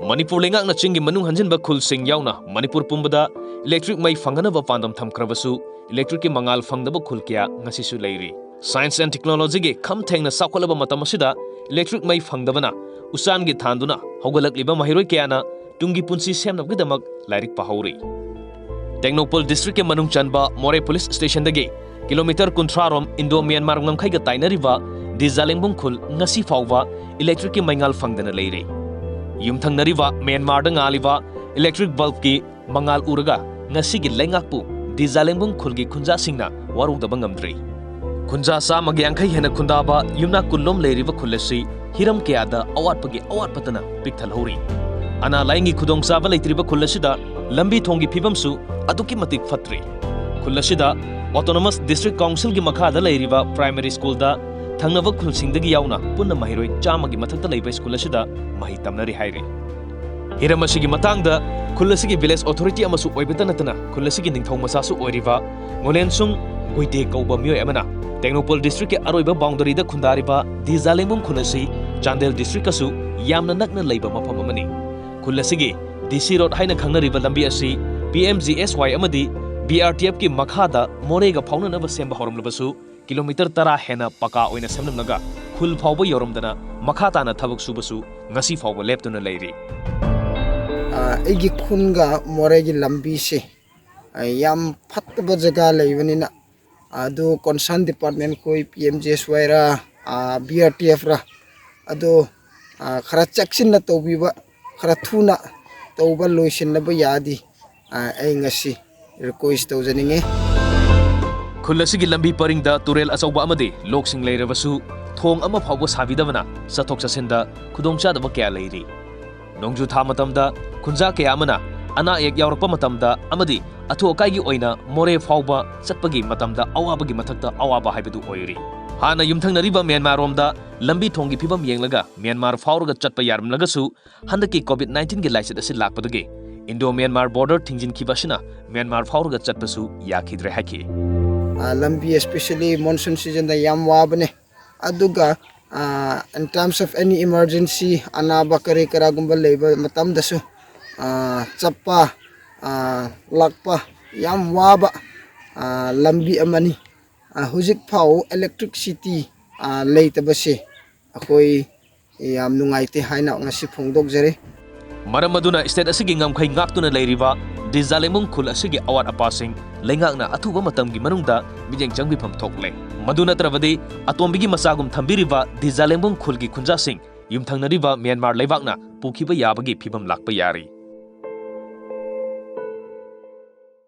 मणिपुर लेंगाकना चिंगी मनुंग हंजिनबा खुलसिंग यावना मणिपुर पुंबदा इलेक्ट्रिक मई फंगनबा पांदम थमख्रबसु इलेक्ट्रिक के मंगाल फंगदबा खुल क्या ngasisu leiri science and technology के खम थेंगना साखोलबा मतम असिदा इलेक्ट्रिक मई फंगदबना उसान गे थांदुना हौगलकलिबा महिरोय क्याना तुंगी पुंसी सेमनबगिदमक लाइरिक पाहौरी टेक्नोपोल डिस्ट्रिक्ट के मनुंग चनबा मोरे पुलिस स्टेशन दगे किलोमीटर 30 रोम इंडो म्यांमार ngमखैगा ताइनरिबा दिजालेंबुंग खुल ngasi फावबा इलेक्ट्रिक के मंगाल फंगदना लेiri युमथंगनरिबा म्यांमार ngaलिबा इलेक्ट्रिक बल्ब की मंगाल उरगा ngasi gi लेंगाकपु दिजालेंबुंग खुलगी खुंजा सिंगना वारुदबा ngamdri खुंजा सामगे अंखै हेना खुंदाबा युमना कुल्लोम लेरिबा खुलसी हिरम क्यादा अवाटपगे अवाटपतना पिकथलहौरी अना लाइंगी खुदोंगसाबा लेत्रिबा खुलसीदा लंबी थोंगी फिबमसु अदुकी मतिक फत्रि खुलसीदा ऑटोनोमस डिस्ट्रिक्ट काउंसिल की मखादा लेरिबा प्राइमरी स्कूल दा थंगनबा खुलसिंगदगी यावना पुन्ना महिरोय चामगी मथक्ता लेबा स्कूल असिदा महि तमनरी हाइरे हिरम असिगी मतांगदा खुलसीगी विलेज अथॉरिटी अमसु ओइबता नतना खुलसीगी निंगथौ मसासु ओइरिबा ngolensung गुइदे कौबा मियोय अमना टेक्नोपोल डिस्ट्रिक्ट के अरोइबा बाउंडरी दा खुंदारिबा दिजालेंबुम खुलसी चांदेल डिस्ट्रिक्ट कसु यामना नकना लेबा मफम अमनी खुलसीगी डीसी रोड हाइना खंगनरिबा लंबी असि PMGSY अमदी BRTF की मखादा मोरेगा फाउननबा सेंबा हरमलबसु किलोमीटर 10 हेना पका ओइना सेमनमनगा खुल फावबा योरमदना मखाताना थबक सुबसु ngasi फावबा लेपतुना लेरि एगी खुनगा मोरेगी लंबी से याम फत्तबा जगह लेबनिना अदो कंसर्न डिपार्टमेंट कोई PMGSY रा BRTF रा अदो खरा चेक्सिन तौबीबा खरा थुना तौबा लोइसिनबा यादी ngasi रिक्वेस्ट तौजनिंगे खुलसीगी लंबी परिंगदा तुरेल अचौबा अमदे लोकसिंग लेरबसु थोंग अमा फावबा साबिदबना सथोक ससिनदा खुदोंचादबा क्या लेरि नोंजु था मतमदा खुंजा क्या अमना अना एक यावरपा मतमदा अमदि अथु अकाइगी ओइना मोरे फावबा चटपगी मतमदा अवाबगी मथक्ता अवाबा हाइबदु ओइरि हाना युमथंगनरिबा म्यांमार रोमदा लंबी थोंगी फिबम येंगलगा म्यांमार फावरगा चटपा यारमलगसु हंदकी कोविड-19 गे लाइसेट असि लाकपदगे इंडो म्यांमार बॉर्डर थिंजिन खिबसिना म्यांमार फावरगा चटपसु याखिद्रे हाकि लंबी स्पेशली मॉनसून सीजन दा याम वाबने अदुगा in terms of any emergency anaba kare kara gumbal leba matam dasu chappa lakpa yam waba lambi amani hujik phau electricity leitabase akoi yam nungaite haina ngasi phongdok jare maram aduna state asigi ngamkhai ngaktuna leiriba dizalemung khul asigi awat apasing lengakna athuba matamgi manungda mijeng jangbi pham thokle maduna trabadi atombigi masagum thambiriba dizalemung khulgi khunja sing yumthangnariba Myanmar leibakna pukhiba yabagi phibam lakpa yari